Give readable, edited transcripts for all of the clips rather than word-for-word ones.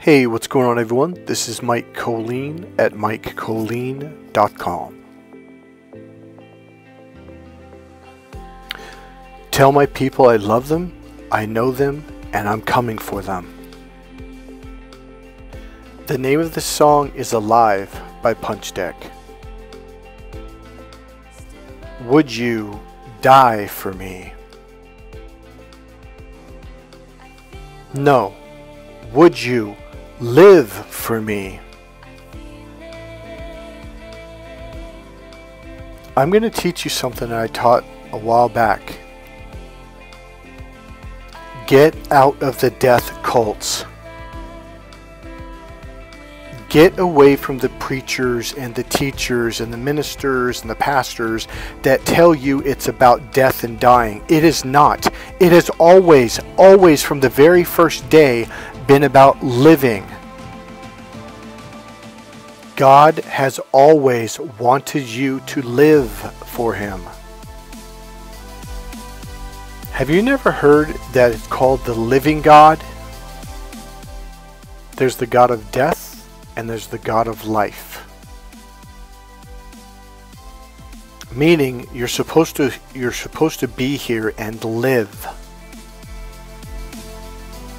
Hey, what's going on everyone? This is Mike Colleen at MikeColleen.com. Tell my people I love them, I know them, and I'm coming for them. The name of the song is Alive by Punch Deck. Would you die for me? No. Would you live for me? I'm going to teach you something that I taught a while back. Get out of the death cults. Get away from the preachers and the teachers and the ministers and the pastors that tell you it's about death and dying. It is not. It has always from the very first day been about living. God has always wanted you to live for Him. Have you never heard that it's called the living God? There's the God of death and there's the God of life. Meaning you're supposed to be here and live.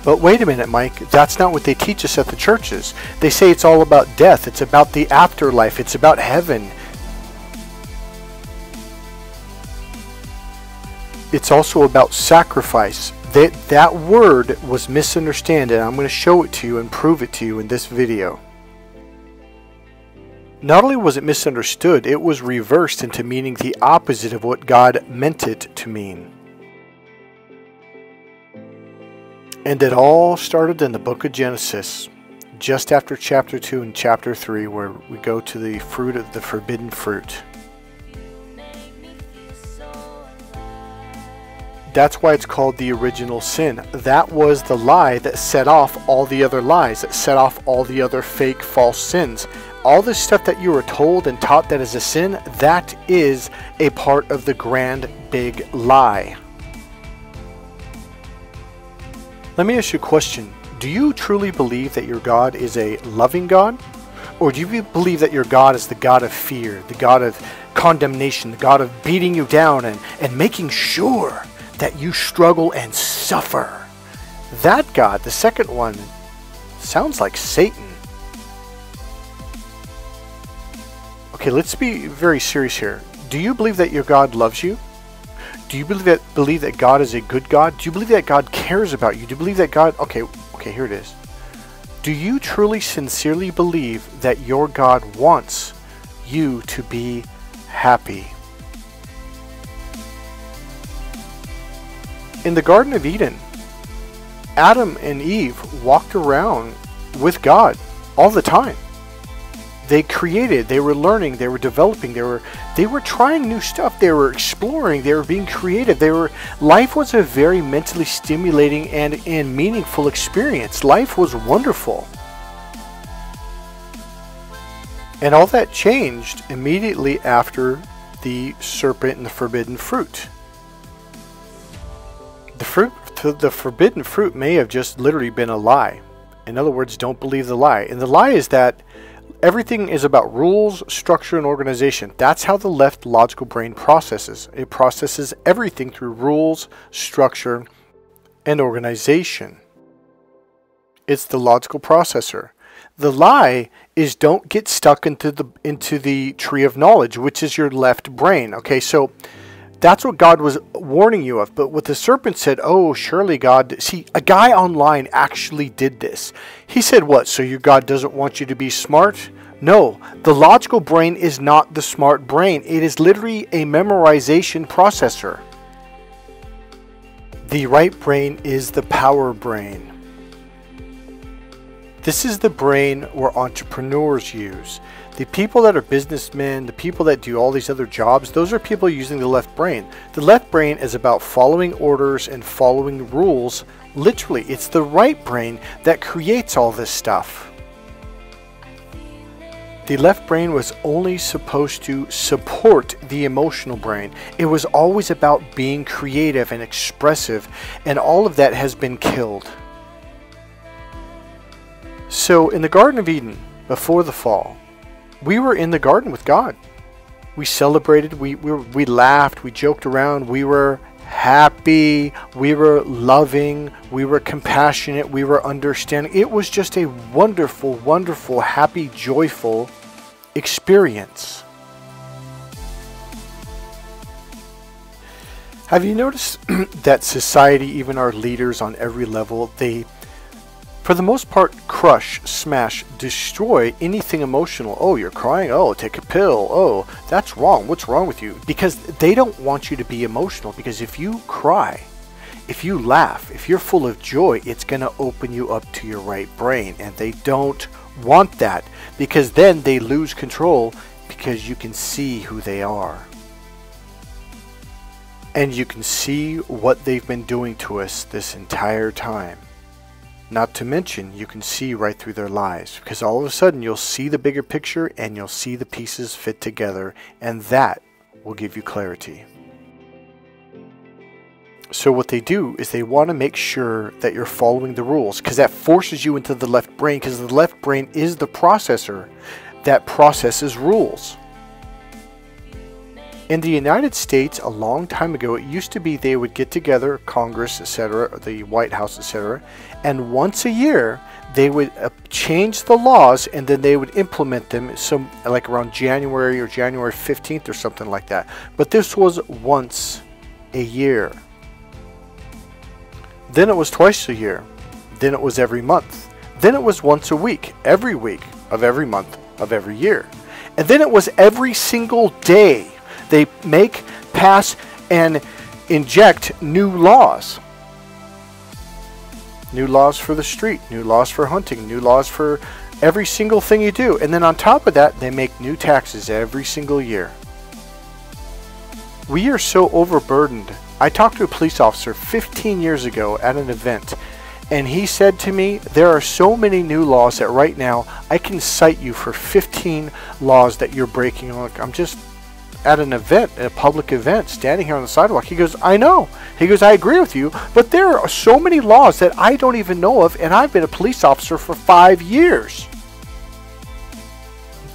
But wait a minute, Mike, that's not what they teach us at the churches. They say it's all about death, it's about the afterlife, it's about heaven. It's also about sacrifice. That word was misunderstood, and I'm going to show it to you and prove it to you in this video. Not only was it misunderstood, it was reversed into meaning the opposite of what God meant it to mean. And it all started in the book of Genesis, just after chapter 2 and chapter 3, where we go to the fruit of the forbidden fruit. That's why it's called the original sin. That was the lie that set off all the other lies, that set off all the other fake, false sins. All this stuff that you were told and taught that is a sin, that is a part of the grand, big lie. Let me ask you a question. Do you truly believe that your God is a loving God? Or do you believe that your God is the God of fear, the God of condemnation, the God of beating you down and making sure that you struggle and suffer? That God, the second one, sounds like Satan. Okay, let's be very serious here. Do you believe that your God loves you? Do you believe that God is a good God? Do you believe that God cares about you? Do you believe that God... Okay, here it is. Do you truly, sincerely believe that your God wants you to be happy? In the Garden of Eden, Adam and Eve walked around with God all the time. They created, they were learning, they were developing, they were trying new stuff, they were exploring, they were being creative, life was a very mentally stimulating and meaningful experience. Life was wonderful. And all that changed immediately after the serpent and the forbidden fruit. The forbidden fruit may have just literally been a lie. In other words, don't believe the lie. And the lie is that everything is about rules, structure, and organization. That's how the left logical brain processes. It processes everything through rules, structure, and organization. It's the logical processor. The lie is don't get stuck into the tree of knowledge, which is your left brain. Okay, so that's what God was warning you of. But what the serpent said, oh, surely God... See, a guy online actually did this. He said, what? So your God doesn't want you to be smart? No, the logical brain is not the smart brain. It is literally a memorization processor. The right brain is the power brain. This is the brain where entrepreneurs use. The people that are businessmen, the people that do all these other jobs, those are people using the left brain. The left brain is about following orders and following rules. Literally, it's the right brain that creates all this stuff. The left brain was only supposed to support the emotional brain. It was always about being creative and expressive, and all of that has been killed. So in the Garden of Eden, before the fall, we were in the garden with God. We celebrated, we laughed, we joked around, we were happy, we were loving, we were compassionate, we were understanding. It was just a wonderful, wonderful, happy, joyful experience. Have you noticed that society, even our leaders on every level, they, for the most part, crush, smash, destroy anything emotional? Oh, you're crying? Oh, take a pill. Oh, that's wrong. What's wrong with you? Because they don't want you to be emotional. Because if you cry, if you laugh, if you're full of joy, it's going to open you up to your right brain. And they don't want that, because then they lose control, because you can see who they are. And you can see what they've been doing to us this entire time. Not to mention, you can see right through their lies, because all of a sudden you'll see the bigger picture and you'll see the pieces fit together, and that will give you clarity. So what they do is they want to make sure that you're following the rules, because that forces you into the left brain, because the left brain is the processor that processes rules. In the United States, a long time ago, it used to be they would get together, Congress, etc., the White House, etc., and once a year they would change the laws, and then they would implement them, like around January or January 15th or something like that. But this was once a year. Then it was twice a year. Then it was every month. Then it was once a week of every month of every year. And then it was every single day. They make, pass, and inject new laws. New laws for the street, new laws for hunting, new laws for every single thing you do. And then on top of that, they make new taxes every single year. We are so overburdened. I talked to a police officer 15 years ago at an event, and he said to me, there are so many new laws that right now I can cite you for 15 laws that you're breaking. I'm just at an event, a public event, standing here on the sidewalk. He goes, I know. He goes, I agree with you, but there are so many laws that I don't even know of, and I've been a police officer for 5 years.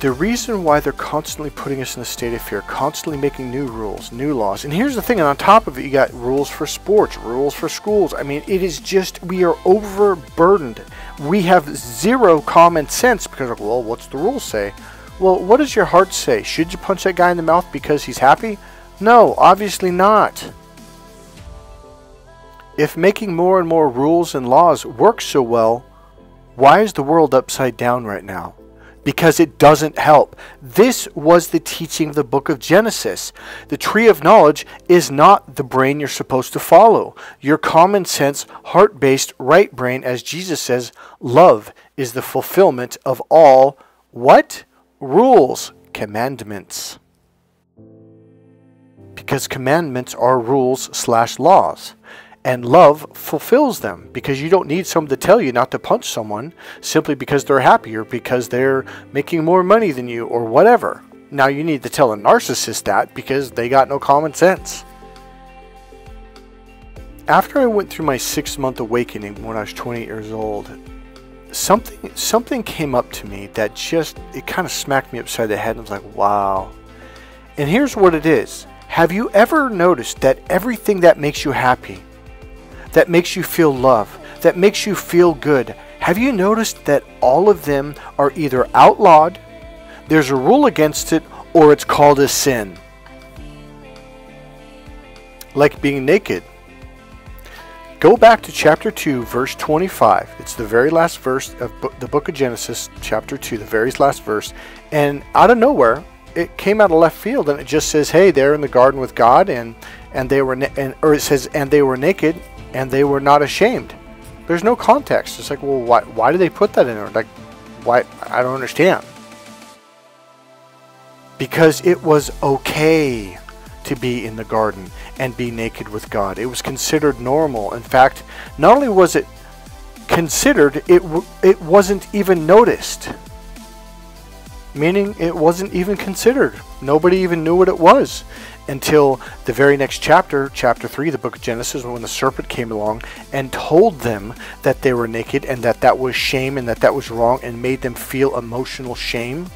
The reason why they're constantly putting us in a state of fear, constantly making new rules, new laws, and here's the thing, and on top of it, you got rules for sports, rules for schools. I mean, it is just, we are overburdened. We have zero common sense, because, well, what's the rules say? Well, what does your heart say? Should you punch that guy in the mouth because he's happy? No, obviously not. If making more and more rules and laws works so well, why is the world upside down right now? Because it doesn't help. This was the teaching of the book of Genesis. The tree of knowledge is not the brain you're supposed to follow. Your common sense, heart-based right brain, as Jesus says, love is the fulfillment of all what? Rules, commandments. Because commandments are rules/laws. And love fulfills them, because you don't need someone to tell you not to punch someone simply because they're happy or because they're making more money than you or whatever. Now you need to tell a narcissist that because they got no common sense. After I went through my 6-month awakening when I was 28 years old, something came up to me that just, it kind of smacked me upside the head, and I was like, wow. And here's what it is. Have you ever noticed that everything that makes you happy, that makes you feel love, that makes you feel good, have you noticed that all of them are either outlawed, there's a rule against it, or it's called a sin? Like being naked. Go back to chapter 2, verse 25. It's the very last verse of the book of Genesis, chapter 2, the very last verse. And out of nowhere, it came out of left field, and it just says, hey, they're in the garden with God, and they were, or it says, and they were naked, and they were not ashamed. There's no context. It's like, well, why do they put that in there? Like, why? I don't understand. Because it was okay to be in the garden and be naked with God. It was considered normal. In fact, not only was it considered, it wasn't even noticed. meaning it wasn't even considered. Nobody even knew what it was until the very next chapter, chapter 3, the book of Genesis, when the serpent came along and told them that they were naked and that that was shame and that that was wrong, and made them feel emotional shame.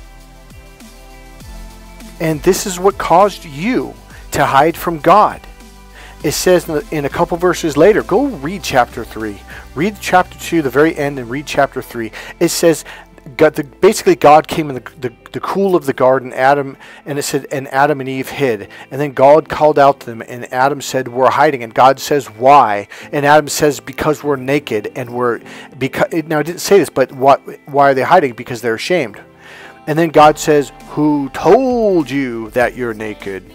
And this is what caused you to hide from God. It says in a couple verses later, go read chapter 3. Read chapter 2, the very end, and read chapter 3. It says, basically God came in the cool of the garden, Adam, and it said, and Adam and Eve hid. And then God called out to them, and Adam said, we're hiding. And God says, why? And Adam says, because we're naked, and now it didn't say this, but why are they hiding? Because they're ashamed. And then God says, who told you that you're naked?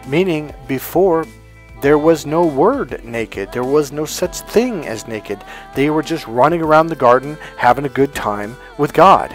Meaning, before, there was no word naked. There was no such thing as naked. They were just running around the garden, having a good time with God.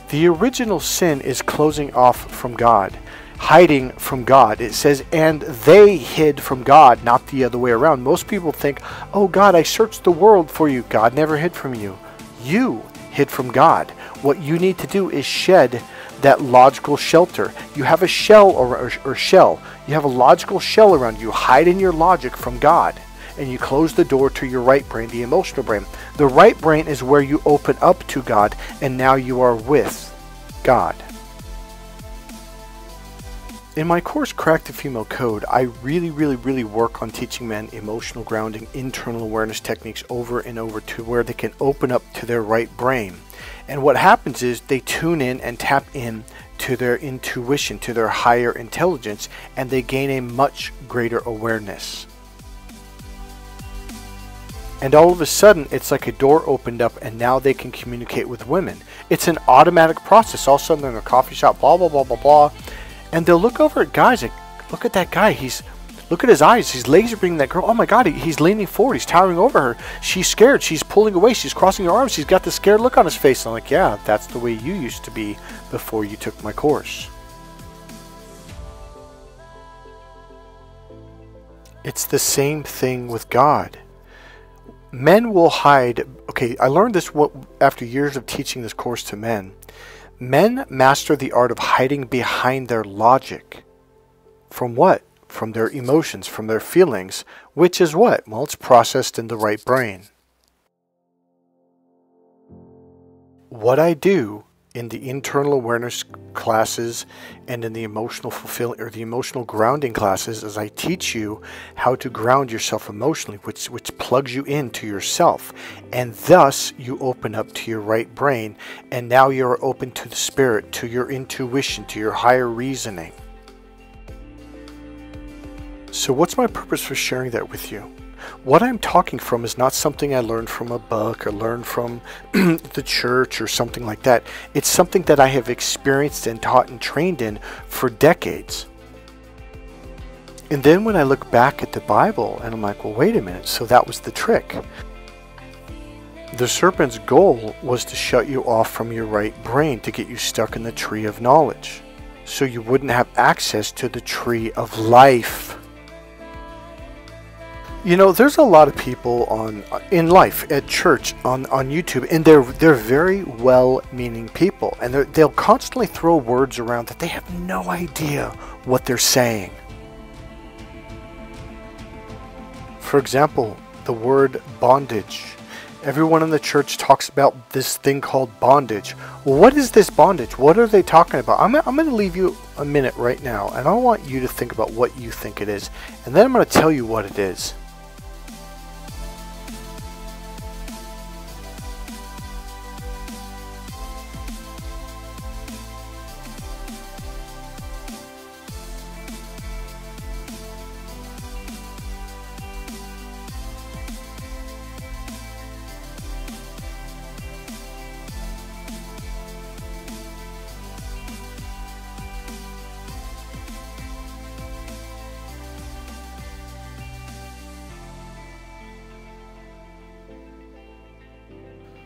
The original sin is closing off from God, hiding from God. It says, and they hid from God, not the other way around. Most people think, oh God, I searched the world for you. God never hid from you. You hid from God. What you need to do is shed that logical shelter. You have a shell or shell. You have a logical shell around you. Hide in your logic from God. And you close the door to your right brain, the emotional brain. The right brain is where you open up to God, and now you are with God. In my course, Crack the Female Code, I really work on teaching men emotional grounding, internal awareness techniques over and over to where they can open up to their right brain. And what happens is they tune in and tap in to their intuition, to their higher intelligence, and they gain a much greater awareness. And all of a sudden, it's like a door opened up, and now they can communicate with women. It's an automatic process. All of a sudden, they're in a coffee shop, blah, blah, blah, blah, blah. And they'll look over at guys, like, look at that guy. Look at his eyes. He's laser beaming that girl. Oh my God, he's leaning forward. He's towering over her. She's scared. She's pulling away. She's crossing her arms. She's got the scared look on his face. I'm like, yeah, that's the way you used to be before you took my course. It's the same thing with God. Men will hide. Okay, I learned this after years of teaching this course to men. Men master the art of hiding behind their logic. From what? From their emotions, from their feelings, which is what? Well, it's processed in the right brain. What I do in the internal awareness classes and in the emotional fulfillment or the emotional grounding classes is I teach you how to ground yourself emotionally, which plugs you into yourself, and thus you open up to your right brain, and now you're open to the spirit, to your intuition, to your higher reasoning. So what's my purpose for sharing that with you? What I'm talking from is not something I learned from a book or learned from the church or something like that. It's something that I have experienced and taught and trained in for decades. And then when I look back at the Bible and I'm like, well, wait a minute, so that was the trick. The serpent's goal was to shut you off from your right brain, to get you stuck in the tree of knowledge, so you wouldn't have access to the tree of life. You know, there's a lot of people in life, at church, on YouTube, and they're very well-meaning people, and they'll constantly throw words around that they have no idea what they're saying. For example, the word bondage. Everyone in the church talks about this thing called bondage. Well, what is this bondage? What are they talking about? I'm going to leave you a minute right now, and I want you to think about what you think it is, and then I'm going to tell you what it is.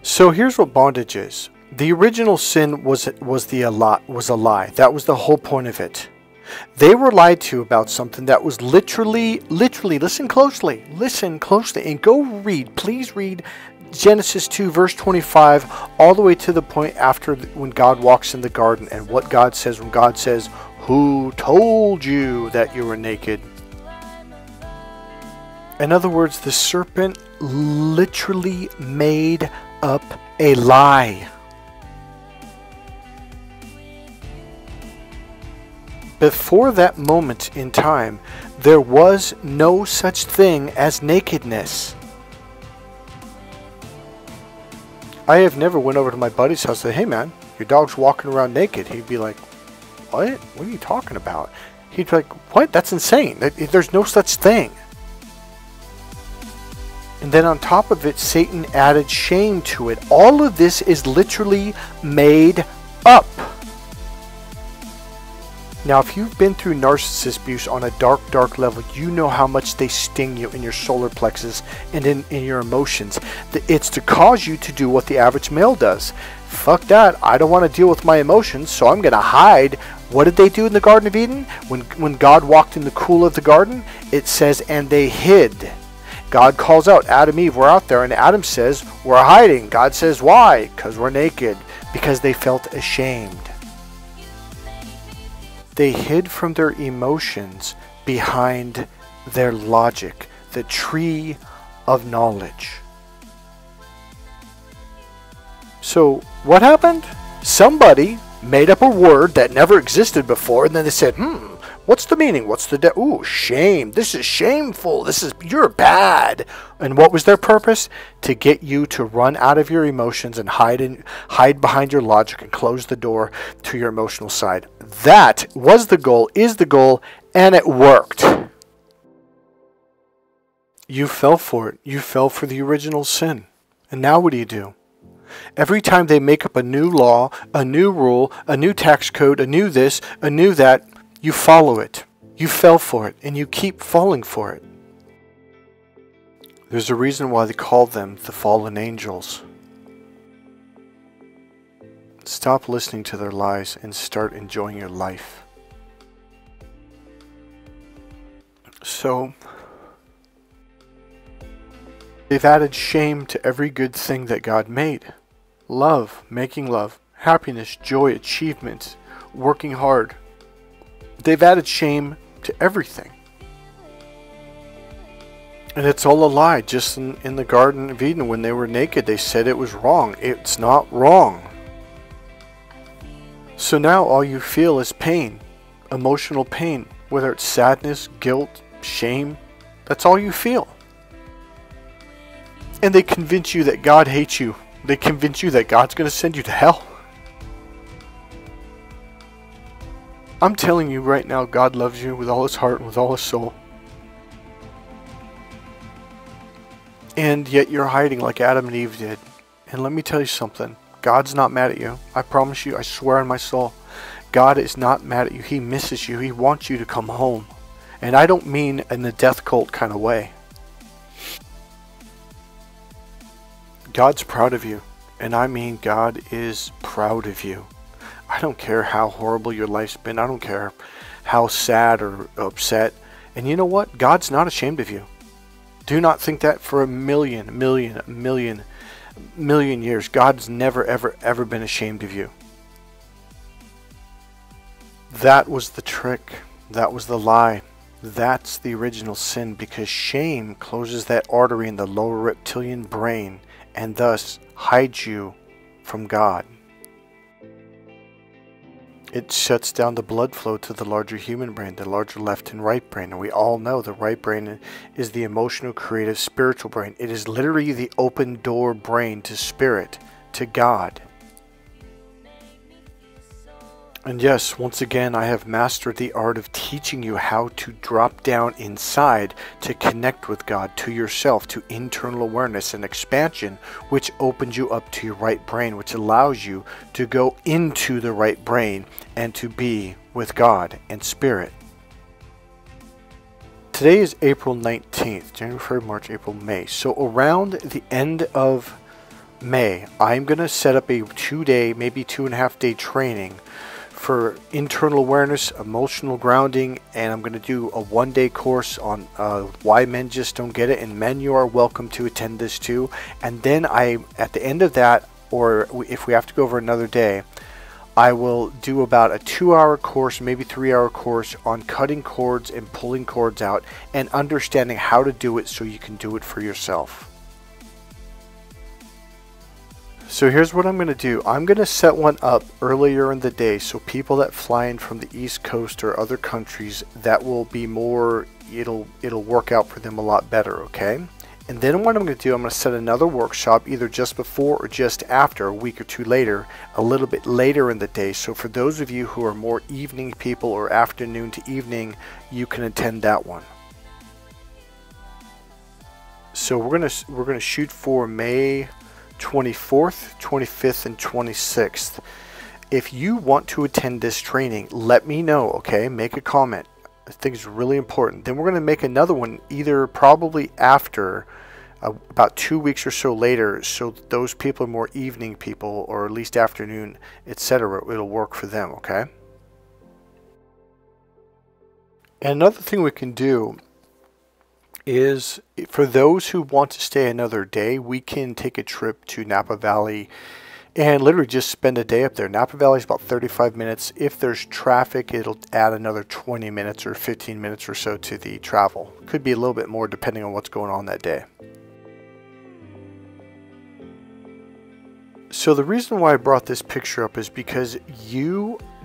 So here's what bondage is. The original sin was a lie. That was the whole point of it. They were lied to about something that was literally, listen closely, and go read, please read Genesis 2 verse 25 all the way to the point after when God walks in the garden and what God says when God says, "Who told you that you were naked?" In other words, the serpent literally made up a lie. Before that moment in time, there was no such thing as nakedness. I have never went over to my buddy's house and said, "Hey man, your dog's walking around naked." He'd be like, "What? What are you talking about?" He'd be like, "What? That's insane. There's no such thing." And then on top of it, Satan added shame to it. All of this is literally made up. Now, if you've been through narcissist abuse on a dark level, you know how much they sting you in your solar plexus and in your emotions. It's to cause you to do what the average male does. Fuck that. I don't want to deal with my emotions, so I'm going to hide. What did they do in the Garden of Eden? When God walked in the cool of the garden, it says, and they hid. God calls out, Adam, Eve, we're out there. And Adam says, we're hiding. God says, why? Because we're naked. Because they felt ashamed. They hid from their emotions behind their logic, the tree of knowledge. So what happened? Somebody made up a word that never existed before, and then they said, what's the meaning? What's the ooh, shame. This is shameful. You're bad. And what was their purpose? To get you to run out of your emotions and hide behind your logic and close the door to your emotional side. That was the goal, is the goal, and it worked. You fell for it. You fell for the original sin. And now what do? Every time they make up a new law, a new rule, a new tax code, a new this, a new that, you follow it. You fell for it, and you keep falling for it. There's a reason why they call them the fallen angels. Stop listening to their lies and start enjoying your life. So, they've added shame to every good thing that God made. Love, making love, happiness, joy, achievements, working hard. They've added shame to everything. And it's all a lie. Just in the Garden of Eden, when they were naked, they said it was wrong. It's not wrong. So now all you feel is pain, emotional pain, whether it's sadness, guilt, shame. That's all you feel. And they convince you that God hates you. They convince you that God's going to send you to hell. I'm telling you right now, God loves you with all his heart and with all his soul. And yet you're hiding like Adam and Eve did. And let me tell you something. God's not mad at you. I promise you, I swear on my soul. God is not mad at you. He misses you. He wants you to come home. And I don't mean in the death cult kind of way. God's proud of you. And I mean God is proud of you. I don't care how horrible your life's been. I don't care how sad or upset. And you know what? God's not ashamed of you. Do not think that for a million years. God's never, ever been ashamed of you. That was the trick. That was the lie. That's the original sin, because shame closes that artery in the lower reptilian brain and thus hides you from God. It shuts down the blood flow to the larger human brain, the larger left and right brain. And we all know the right brain is the emotional, creative, spiritual brain. It is literally the open door brain to spirit, to God. And yes, once again, I have mastered the art of teaching you how to drop down inside to connect with God, to yourself, to internal awareness and expansion, which opens you up to your right brain, which allows you to go into the right brain and to be with God and Spirit. Today is April 19th, January, February, March, April, May. So around the end of May, I'm going to set up a 2-day, maybe 2.5-day training for internal awareness, emotional grounding, and I'm going to do a one-day course on why men just don't get it. And men, you are welcome to attend this too. And then at the end of that, or if we have to go over another day, I will do about a 2-hour course, maybe 3-hour course on cutting cords and pulling cords out and understanding how to do it so you can do it for yourself. So here's what I'm going to do. I'm going to set one up earlier in the day so people that fly in from the East Coast or other countries, that will be more, it'll work out for them a lot better, okay? And then what I'm going to do, I'm going to set another workshop either just before or just after, a week or two later, a little bit later in the day. So for those of you who are more evening people or afternoon to evening, you can attend that one. So we're going to shoot for May 24th, 25th, and 26th. If you want to attend this training, let me know, okay? Make a comment. I think it's really important. Then we're going to make another one either probably after about 2 weeks or so later, so those people are more evening people or at least afternoon, etc. It'll work for them, okay? And another thing we can do is, for those who want to stay another day, we can take a trip to Napa Valley and literally just spend a day up there. Napa Valley is about 35 minutes. If there's traffic, it'll add another 20 minutes or 15 minutes or so to the travel. Could be a little bit more depending on what's going on that day. So the reason why I brought this picture up is because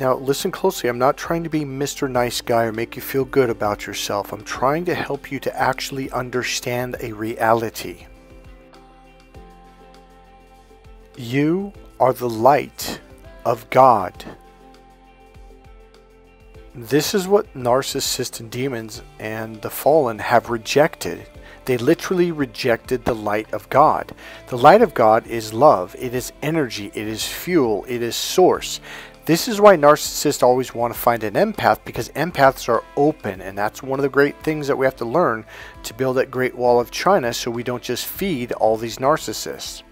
now listen closely, I'm not trying to be Mr. Nice Guy or make you feel good about yourself. I'm trying to help you to actually understand a reality. You are the light of God. This is what narcissists and demons and the fallen have rejected. They literally rejected the light of God. The light of God is love. It is energy. It is fuel. It is source. This is why narcissists always want to find an empath, because empaths are open, and that's one of the great things that we have to learn to build that Great Wall of China, so we don't just feed all these narcissists.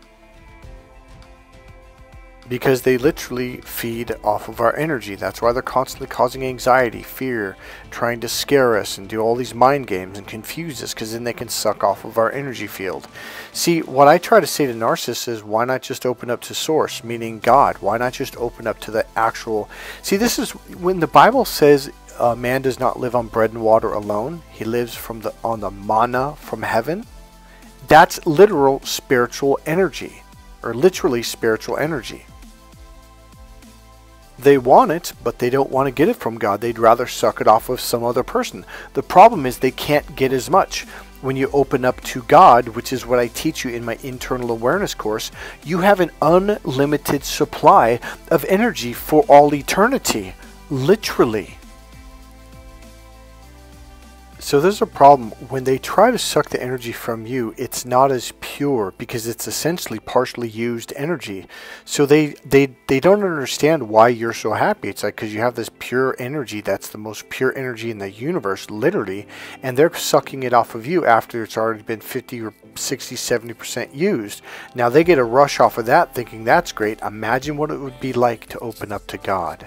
Because they literally feed off of our energy. That's why they're constantly causing anxiety, fear, trying to scare us and do all these mind games and confuse us, because then they can suck off of our energy field. See, what I try to say to narcissists is, why not just open up to source, meaning God? Why not just open up to the actual... See, this is when the Bible says man does not live on bread and water alone. He lives on the manna from heaven. That's literal spiritual energy, or literally spiritual energy. They want it, but they don't want to get it from God. They'd rather suck it off of some other person. The problem is they can't get as much. When you open up to God, which is what I teach you in my internal awareness course, you have an unlimited supply of energy for all eternity. Literally. So there's a problem. When they try to suck the energy from you, it's not as pure, because it's essentially partially used energy. So they don't understand why you're so happy. It's like, because you have this pure energy that's the most pure energy in the universe, literally, and they're sucking it off of you after it's already been 50 or 60, 70% used. Now they get a rush off of that, thinking that's great. Imagine what it would be like to open up to God.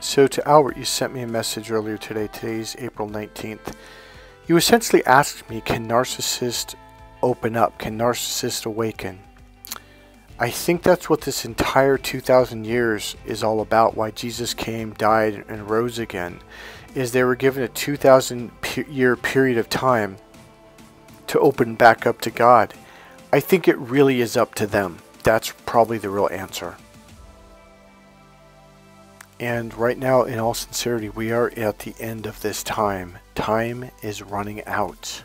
So to Albert, you sent me a message earlier today. Today's April 19th. You essentially asked me, can narcissists open up? Can narcissists awaken? I think that's what this entire 2,000 years is all about. Why Jesus came, died, and rose again, is they were given a 2,000 year period of time to open back up to God. I think it really is up to them. That's probably the real answer. And right now, in all sincerity, we are at the end of this time. Time is running out.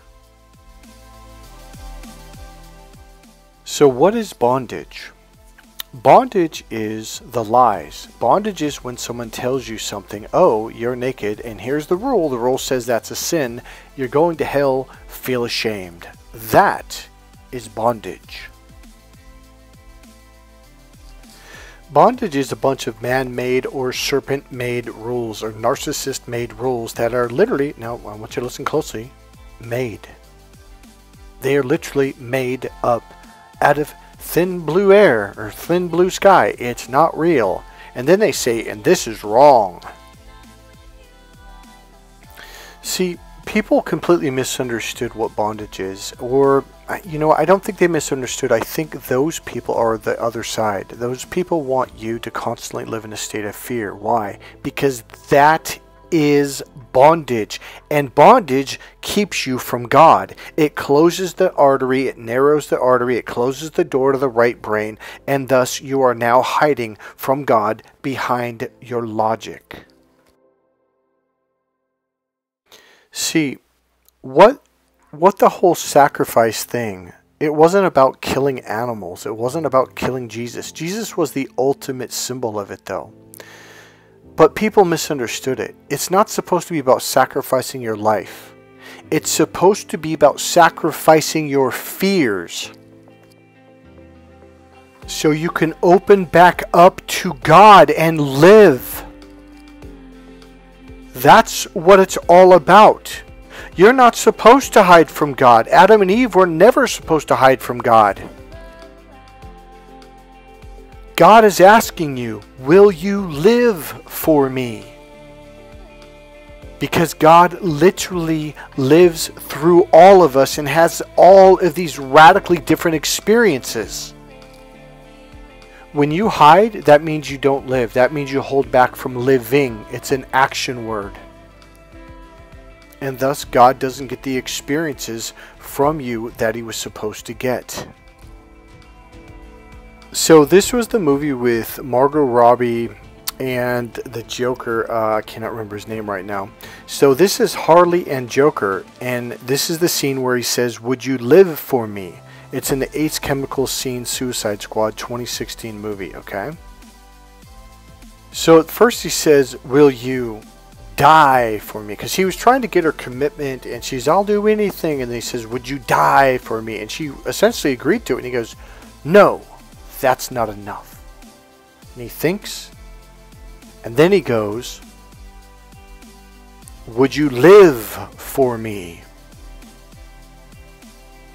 So what is bondage? Bondage is the lies. Bondage is when someone tells you something. Oh, you're naked, and here's the rule. The rule says that's a sin. You're going to hell. Feel ashamed. That is bondage. Bondage is a bunch of man-made or serpent-made rules, or narcissist-made rules that are literally, now I want you to listen closely, made. They are literally made up out of thin blue air or thin blue sky. It's not real. And then they say, and this is wrong. See, people completely misunderstood what bondage is, or, you know, I don't think they misunderstood. I think those people are the other side. Those people want you to constantly live in a state of fear. Why? Because that is bondage, and bondage keeps you from God. It closes the artery, it narrows the artery, it closes the door to the right brain, and thus you are now hiding from God behind your logic. See, what the whole sacrifice thing, it wasn't about killing animals. It wasn't about killing Jesus. Jesus was the ultimate symbol of it, though. But people misunderstood it. It's not supposed to be about sacrificing your life. It's supposed to be about sacrificing your fears, so you can open back up to God and live. That's what it's all about. You're not supposed to hide from God. Adam and Eve were never supposed to hide from God. God is asking you, will you live for me? Because God literally lives through all of us and has all of these radically different experiences. When you hide, that means you don't live. That means you hold back from living. It's an action word. And thus, God doesn't get the experiences from you that he was supposed to get. So this was the movie with Margot Robbie and the Joker. I cannot remember his name right now. So this is Harley and Joker. And this is the scene where he says, "Would you live for me?" It's in the Ace Chemical Scene Suicide Squad 2016 movie, okay? So at first he says, "Will you die for me?" Because he was trying to get her commitment, and she's, "I'll do anything." And then he says, "Would you die for me?" And she essentially agreed to it. And he goes, "No, that's not enough." And he thinks, and then he goes, "Would you live for me?"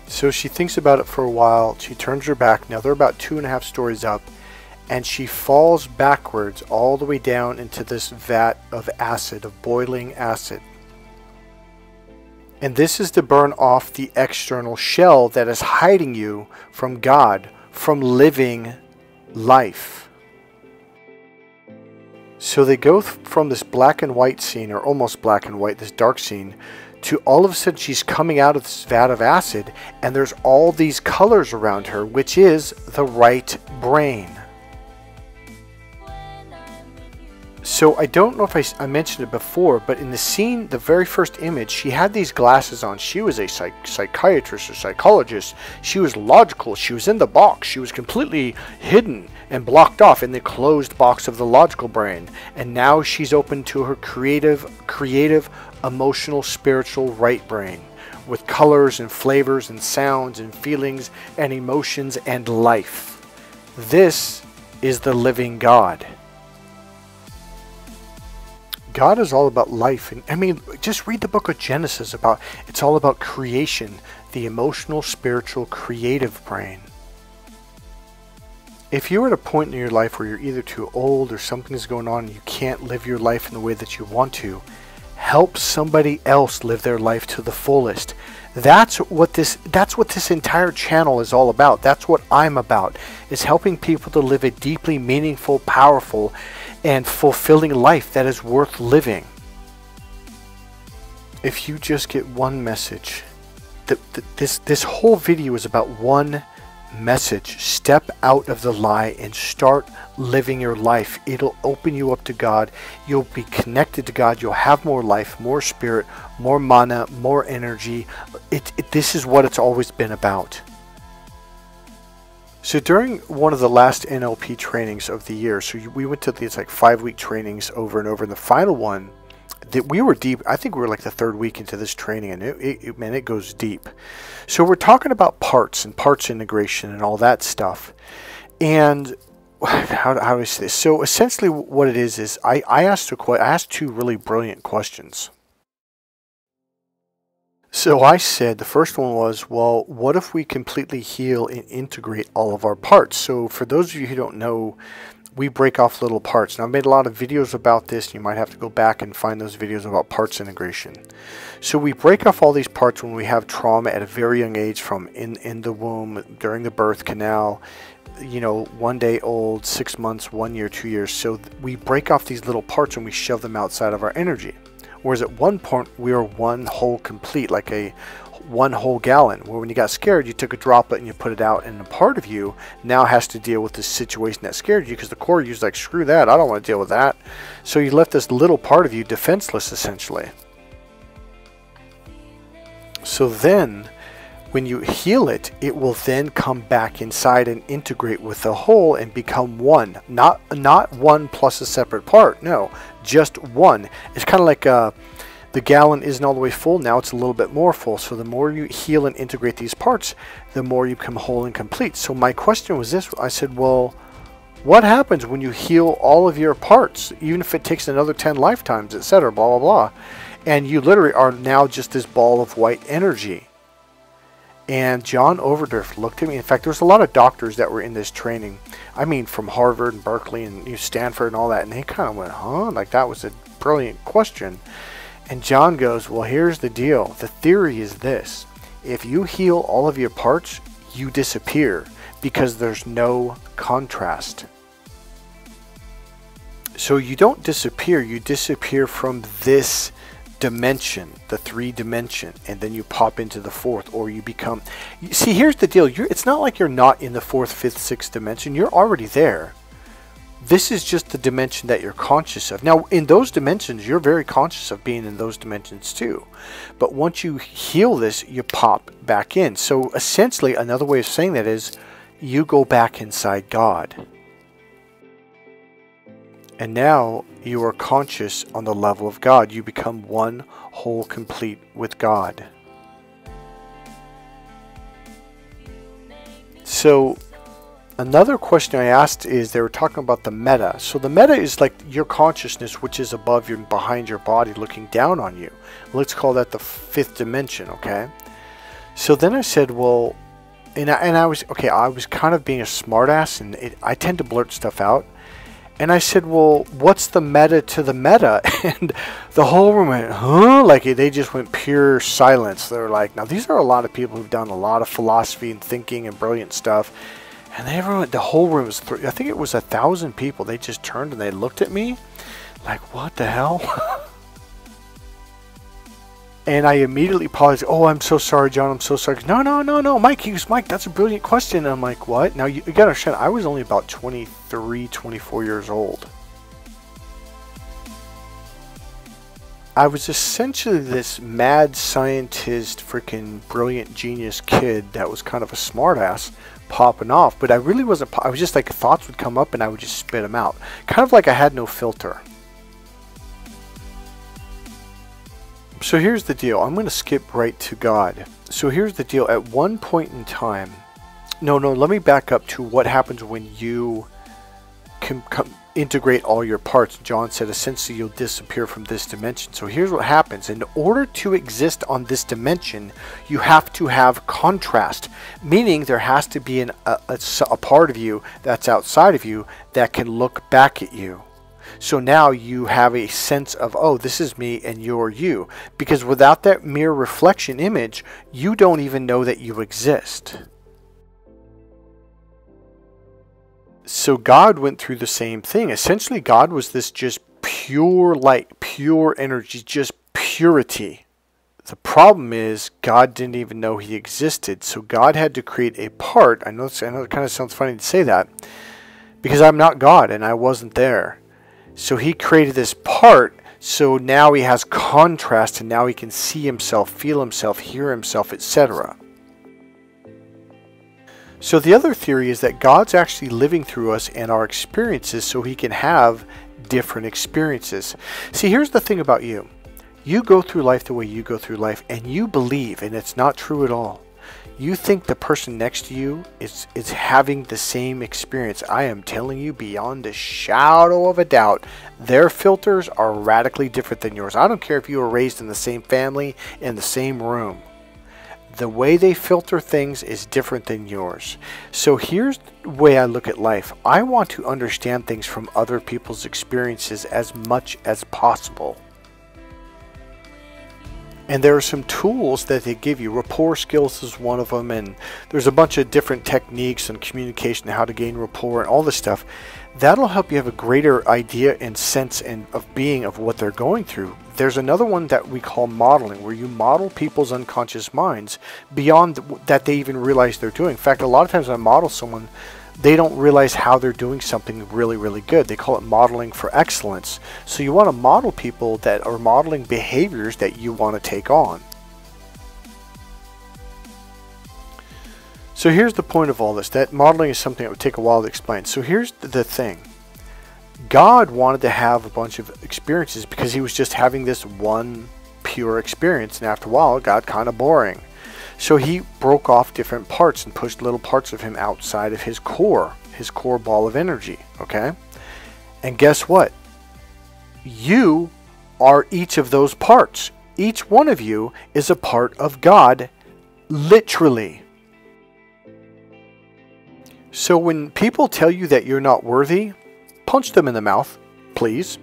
So she thinks about it for a while. She turns her back. Now they're about 2.5 stories up, and she falls backwards all the way down into this vat of acid, of boiling acid. And this is to burn off the external shell that is hiding you from God, from living life. So they go from this black and white scene, or almost black and white, this dark scene, to all of a sudden she's coming out of this vat of acid, and there's all these colors around her, which is the right brain. So I don't know if I mentioned it before, but in the scene, the very first image, she had these glasses on. She was a psychiatrist or psychologist. She was logical. She was in the box. She was completely hidden and blocked off in the closed box of the logical brain. And now she's open to her creative, emotional, spiritual right brain, with colors and flavors and sounds and feelings and emotions and life. This is the living God. God is all about life. And I mean, just read the book of Genesis. It's all about creation, the emotional, spiritual, creative brain. If you're at a point in your life where you're either too old or something's going on and you can't live your life in the way that you want to, help somebody else live their life to the fullest. That's what this entire channel is all about. That's what I'm about, is helping people to live a deeply meaningful, powerful, and fulfilling life that is worth living. If you just get one message, this whole video is about one message. Step out of the lie and start living your life. It'll open you up to God. You'll be connected to God. You'll have more life, more spirit, more mana, more energy. This is what it's always been about. So during one of the last NLP trainings of the year, so we went to these like 5-week trainings over and over, and the final one, that we were deep. I think we were like the 3rd week into this training, and it goes deep. So we're talking about parts and parts integration and all that stuff. And how do I say this? So essentially what it is I asked 2 really brilliant questions. So I said, the first one was, well, what if we completely heal and integrate all of our parts? So for those of you who don't know, we break off little parts. Now, I've made a lot of videos about this. You might have to go back and find those videos about parts integration. So we break off all these parts when we have trauma at a very young age, from in the womb, during the birth canal, you know, 1 day old, 6 months, 1 year, 2 years. So we break off these little parts and we shove them outside of our energy. Whereas at one point we were one whole complete, like a 1 whole gallon, where when you got scared you took a droplet and you put it out, and a part of you now has to deal with this situation that scared you, because the core of you is like, screw that, I don't want to deal with that. So you left this little part of you defenseless, essentially. So then when you heal it, it will then come back inside and integrate with the whole and become one. Not one plus a separate part. No, just one. It's kind of like the gallon isn't all the way full. Now it's a little bit more full. So the more you heal and integrate these parts, the more you become whole and complete. So my question was this. I said, well, what happens when you heal all of your parts, even if it takes another 10 lifetimes, etc., blah, blah, blah. And you literally are now just this ball of white energy. And John Overdurf looked at me. In fact, there's a lot of doctors that were in this training. I mean, from Harvard and Berkeley and Stanford and all that. And they kind of went, huh? Like, that was a brilliant question. And John goes, well, here's the deal. The theory is this. If you heal all of your parts, you disappear, because there's no contrast. So you don't disappear. You disappear from this dimension, the 3-dimension, and then you pop into the 4th, or you become, see, here's the deal. It's not like you're not in the 4th, 5th, 6th dimension. You're already there. This is just the dimension that you're conscious of. Now, in those dimensions, you're very conscious of being in those dimensions too. But once you heal this, you pop back in. So essentially, another way of saying that is, you go back inside God. And now you are conscious on the level of God. You become one whole complete with God. So another question I asked is, they were talking about the meta. So the meta is like your consciousness, which is above you and behind your body, looking down on you. Let's call that the 5th dimension, okay? So then I said, well, and I was, okay, I was kind of being a smartass, and I tend to blurt stuff out. And I said, well, what's the meta to the meta? And the whole room went, huh? Like, they just went pure silence. They were like, now these are a lot of people who've done a lot of philosophy and thinking and brilliant stuff. And everyone, the whole room was, I think it was 1,000 people. They just turned and they looked at me like, what the hell? And I immediately apologized. Oh, I'm so sorry, John. I'm so sorry. No, Mike. He goes, Mike, that's a brilliant question. And I'm like, what? Now, you got to understand, I was only about 23, 24 years old. I was essentially this mad scientist, freaking brilliant genius kid that was kind of a smartass popping off. But I really wasn't. I was just like, thoughts would come up and I would just spit them out. Kind of like I had no filter. So here's the deal. I'm going to skip right to God. So here's the deal. At one point in time, no, let me back up to what happens when you can integrate all your parts. John said essentially you'll disappear from this dimension. So here's what happens. In order to exist on this dimension, you have to have contrast, meaning there has to be a part of you that's outside of you that can look back at you. So now you have a sense of, oh, this is me and you're you. Because without that mere reflection image, you don't even know that you exist. So God went through the same thing. Essentially, God was this just pure light, pure energy, just purity. The problem is God didn't even know he existed. So God had to create a part. I know it kind of sounds funny to say that, because I'm not God and I wasn't there. So he created this part, so now he has contrast, and now he can see himself, feel himself, hear himself, etc. So the other theory is that God's actually living through us and our experiences so he can have different experiences. See, here's the thing about you. You go through life the way you go through life, and you believe, and it's not true at all. You think the person next to you is having the same experience. I am telling you beyond a shadow of a doubt, their filters are radically different than yours. I don't care if you were raised in the same family, in the same room. The way they filter things is different than yours. So here's the way I look at life. I want to understand things from other people's experiences as much as possible. And there are some tools that they give you. Rapport skills is one of them, and there's a bunch of different techniques on communication, how to gain rapport and all this stuff. That'll help you have a greater idea and sense of being of what they're going through. There's another one that we call modeling, where you model people's unconscious minds beyond that they even realize they're doing. In fact, a lot of times I model someone, they don't realize how they're doing something really, really good. They call it modeling for excellence. So you want to model people that are modeling behaviors that you want to take on. So here's the point of all this. That modeling is something that would take a while to explain. So here's the thing. God wanted to have a bunch of experiences because he was just having this one pure experience. And after a while, it got kind of boring. So he broke off different parts and pushed little parts of him outside of his core ball of energy. Okay? And guess what? You are each of those parts. Each one of you is a part of God, literally. So when people tell you that you're not worthy, punch them in the mouth, please.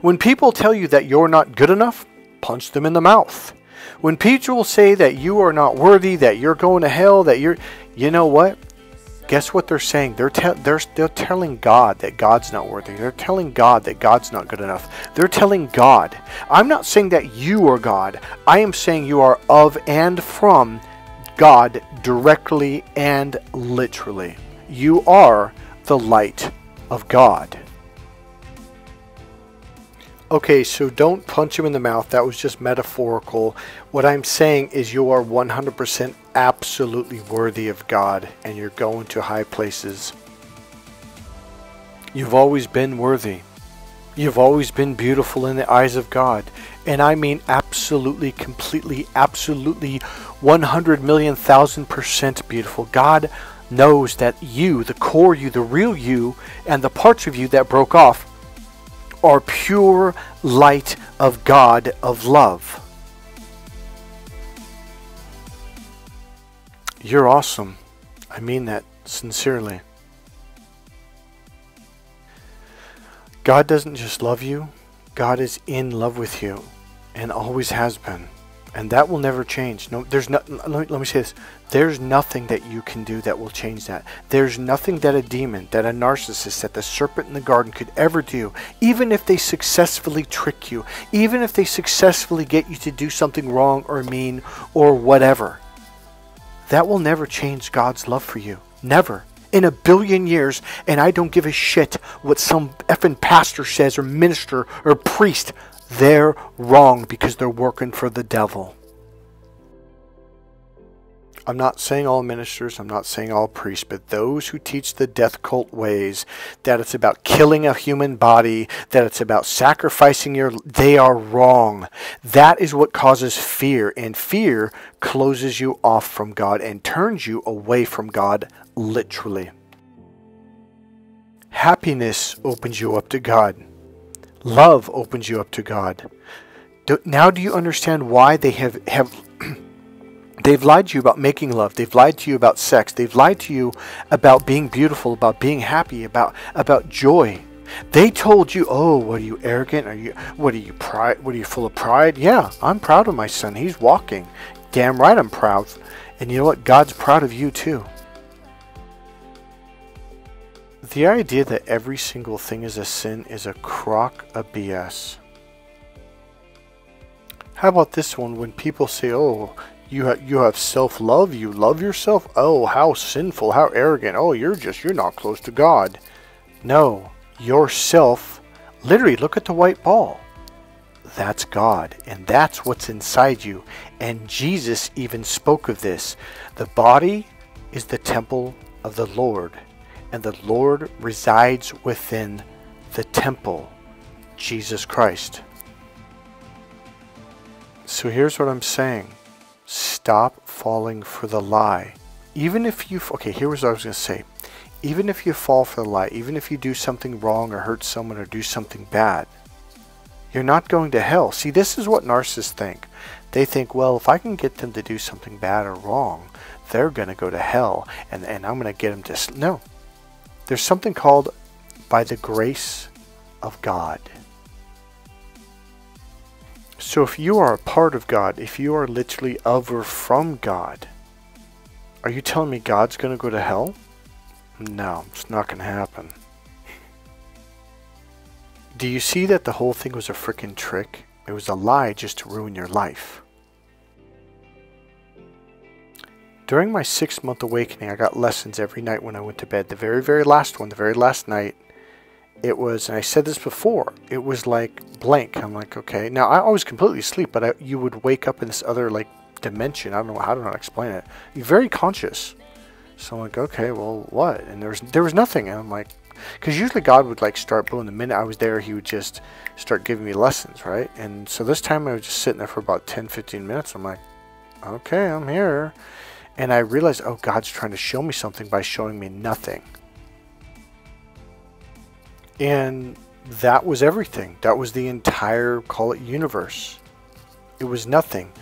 When people tell you that you're not good enough, punch them in the mouth. When people say that you are not worthy, that you're going to hell, that you know what? Guess what they're saying? They're telling God that God's not worthy. They're telling God that God's not good enough. They're telling God. I'm not saying that you are God. I am saying you are of and from God directly and literally. You are the light of God. Okay, so don't punch him in the mouth. That was just metaphorical. What I'm saying is you are 100% absolutely worthy of God, and you're going to high places. You've always been worthy. You've always been beautiful in the eyes of God. And I mean absolutely, completely, absolutely 100,000,000% beautiful. God knows that you, the core you, the real you, and the parts of you that broke off are pure light of God, of love. You're awesome. I mean that sincerely. God doesn't just love you. God is in love with you and always has been. And that will never change. No, there's no, let me say this. There's nothing that you can do that will change that. There's nothing that a demon, that a narcissist, that the serpent in the garden could ever do, even if they successfully trick you, even if they successfully get you to do something wrong or mean or whatever. That will never change God's love for you. Never. In a billion years, and I don't give a shit what some effing pastor says or minister or priest. They're wrong because they're working for the devil. I'm not saying all ministers, I'm not saying all priests, but those who teach the death cult ways, that it's about killing a human body, that it's about sacrificing they are wrong. That is what causes fear, and fear closes you off from God and turns you away from God, literally. Happiness opens you up to God. Love opens you up to God. Now do you understand why they have they've lied to you about making love. They've lied to you about sex. They've lied to you about being beautiful, about being happy, about joy. They told you, oh, what are you, arrogant? What are you full of pride? Yeah, I'm proud of my son. He's walking. Damn right I'm proud. And you know what? God's proud of you too. The idea that every single thing is a sin is a crock of BS. How about this one? When people say, oh, you have self-love, you love yourself? Oh, how sinful, how arrogant. Oh, you're not close to God. No, yourself, literally, look at the white ball. That's God, and that's what's inside you. And Jesus even spoke of this. The body is the temple of the Lord, and the Lord resides within the temple, Jesus Christ. So here's what I'm saying. stop falling for the lie. Even if you, okay, here was what I was going to say. Even if you fall for the lie, even if you do something wrong or hurt someone or do something bad, you're not going to hell. See, this is what narcissists think. They think, well, if I can get them to do something bad or wrong, they're going to go to hell, and I'm going to get them to... No. There's something called by the grace of God. So if you are a part of God, if you are literally of or from God, are you telling me God's going to go to hell? No, it's not going to happen. Do you see that the whole thing was a freaking trick? It was a lie just to ruin your life. During my 6-month awakening, I got lessons every night when I went to bed. The very, very last one, the very last night, it was, and I said this before, it was like blank. I'm like, okay. Now, I was completely asleep, but you would wake up in this other, like, dimension. I don't know how to explain it. You're very conscious. So I'm like, okay, well, what? And there was nothing. And I'm like, because usually God would, like, start, boom, the minute I was there, he would just start giving me lessons, right? And so this time I was just sitting there for about 10, 15 minutes. I'm like, okay, I'm here. And I realized, oh, God's trying to show me something by showing me nothing. And that was everything. That was the entire, call it, universe. It was nothing.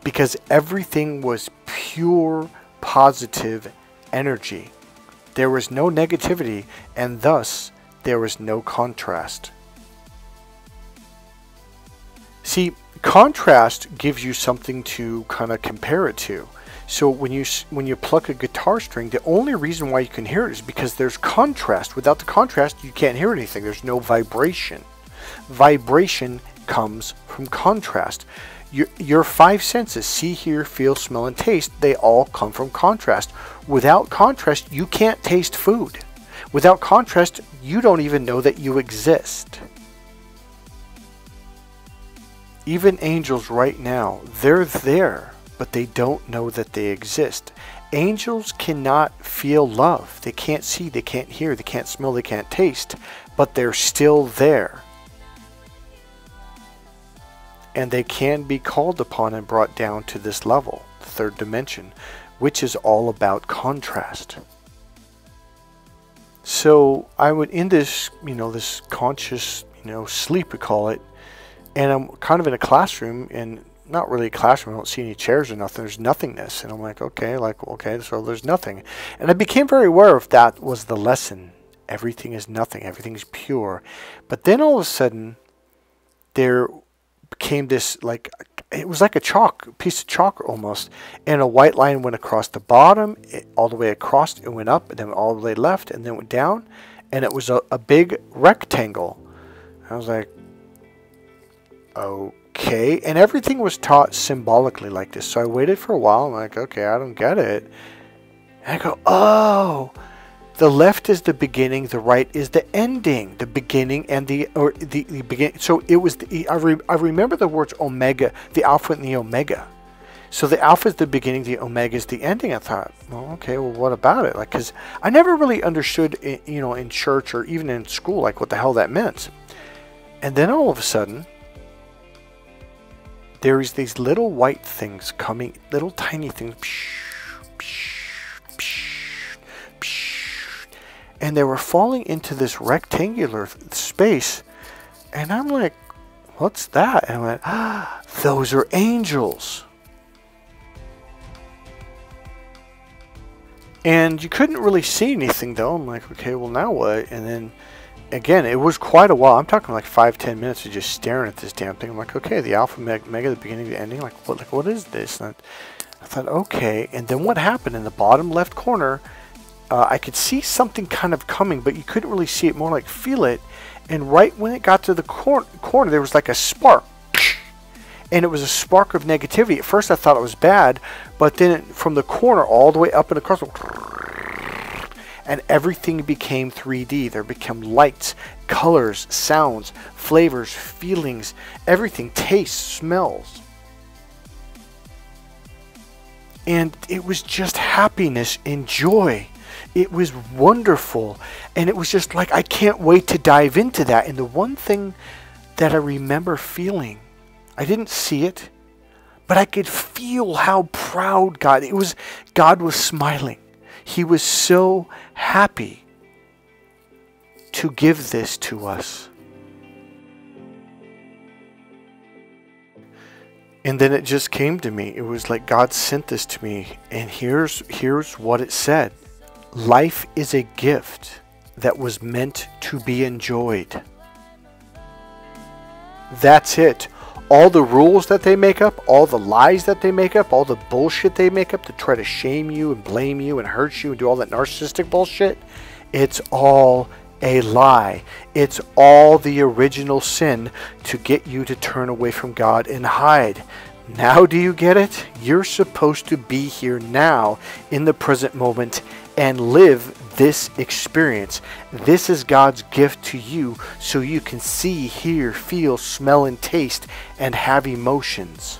Because everything was pure, positive energy. There was no negativity, and thus, there was no contrast. See, contrast gives you something to kind of compare it to. So when you pluck a guitar string, the only reason why you can hear it is because there's contrast. Without the contrast, you can't hear anything. There's no vibration. Vibration comes from contrast. Your 5 senses, see, hear, feel, smell, and taste, they all come from contrast. Without contrast, you can't taste food. Without contrast, you don't even know that you exist. Even angels right now, they're there, but they don't know that they exist. Angels cannot feel love. They can't see, they can't hear, they can't smell, they can't taste, but they're still there. And they can be called upon and brought down to this level, the 3rd dimension, which is all about contrast. So I would, in this, this conscious, sleep, we call it, and I'm kind of in a classroom, and not really a classroom, I don't see any chairs or nothing, there's nothingness, and I'm like, okay, so there's nothing. And I became very aware of that was the lesson. Everything is nothing, everything's pure. But then all of a sudden, there became this, like, it was like a piece of chalk almost, and a white line went across the bottom, all the way across, it went up, and then all the way left, and then went down, and it was a big rectangle. I was like, okay, and everything was taught symbolically like this. So I waited for a while. I'm like, okay, I don't get it. And I go, oh, the left is the beginning, the right is the ending, the beginning and the beginning. So it was I remember the words omega, the alpha and the omega. So the alpha is the beginning, the omega is the ending. I thought, well, okay, well, what about it? Like, because I never really understood, in church or even in school, like what the hell that meant. And then all of a sudden, there is these little white things coming, little tiny things, and they were falling into this rectangular space, and I'm like, what's that? And I went, ah, those are angels. And you couldn't really see anything though. I'm like, okay, well, now what? And then again, it was quite a while. I'm talking like 5-10 minutes of just staring at this damn thing. I'm like, okay, the alpha, mega, the beginning, the ending. Like what is this? And I thought, okay. And then what happened in the bottom left corner? I could see something kind of coming, but you couldn't really see it, more like feel it. And right when it got to the corner, there was like a spark. And it was a spark of negativity. At first I thought it was bad, but then from the corner all the way up and across, and everything became 3D. There became lights, colors, sounds, flavors, feelings, everything, tastes, smells. And it was just happiness and joy. It was wonderful. And it was just like, I can't wait to dive into that. And the one thing that I remember feeling, I didn't see it, But I could feel how proud God was smiling. He was so happy to give this to us. And then it just came to me. It was like God sent this to me. And here's what it said. Life is a gift that was meant to be enjoyed. That's it. All the rules that they make up, all the lies that they make up, all the bullshit they make up to try to shame you and blame you and hurt you and do all that narcissistic bullshit, it's all a lie. It's all the original sin to get you to turn away from God and hide. Now do you get it? You're supposed to be here now in the present moment and live this experience. This is God's gift to you so you can see, hear, feel, smell, and taste and have emotions.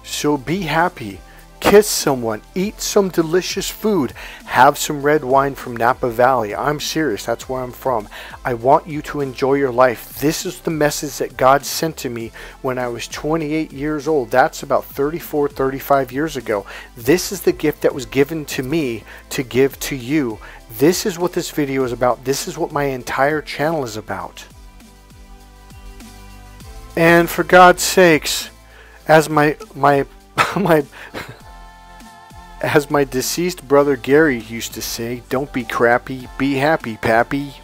So be happy. Kiss someone, eat some delicious food, have some red wine from Napa Valley. I'm serious, that's where I'm from. I want you to enjoy your life. This is the message that God sent to me when I was 28 years old. That's about 34, 35 years ago. This is the gift that was given to me to give to you. This is what this video is about. This is what my entire channel is about. And for God's sakes, as my as my deceased brother Gary used to say, don't be crappy, be happy, pappy.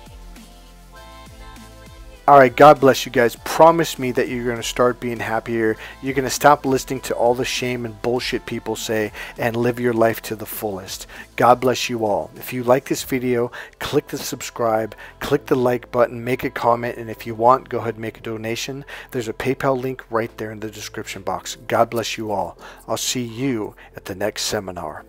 Alright, God bless you guys. Promise me that you're going to start being happier. You're going to stop listening to all the shame and bullshit people say and live your life to the fullest. God bless you all. If you like this video, click the subscribe, click the like button, make a comment, and if you want, go ahead and make a donation. There's a PayPal link right there in the description box. God bless you all. I'll see you at the next seminar.